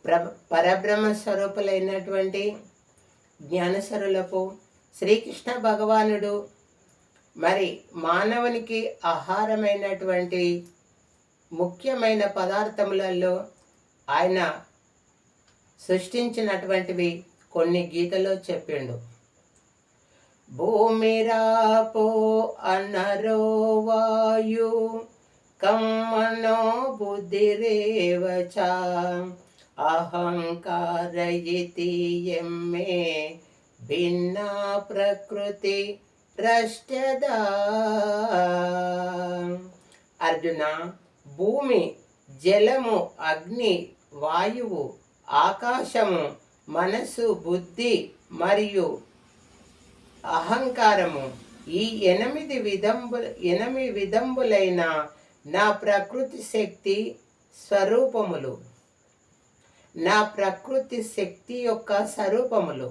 పరబ్రహ్మ స్వరూపులైనటువంటి జ్ఞానసరులకు శ్రీకృష్ణ భగవానుడు మరి మానవునికి ఆహారమైనటువంటి ముఖ్యమైన పదార్థములలో ఆయన సృష్టించినటువంటివి కొన్ని గీతలో చెప్పిండు. భూమిరాపో అనరో వాయు కమ్మనో బుద్ధిరేవచ అహంకార ఇతి యమ్మే భిన్నా ప్రకృతి రష్ట్యదా. అర్జున, భూమి, జలము, అగ్ని, వాయువు, ఆకాశము, మనసు, బుద్ధి మరియు అహంకారము ఈ 8 విధంబులైన నా ప్రకృతి శక్తి స్వరూపములు, నా ప్రకృతి శక్తి యొక్క స్వరూపములు.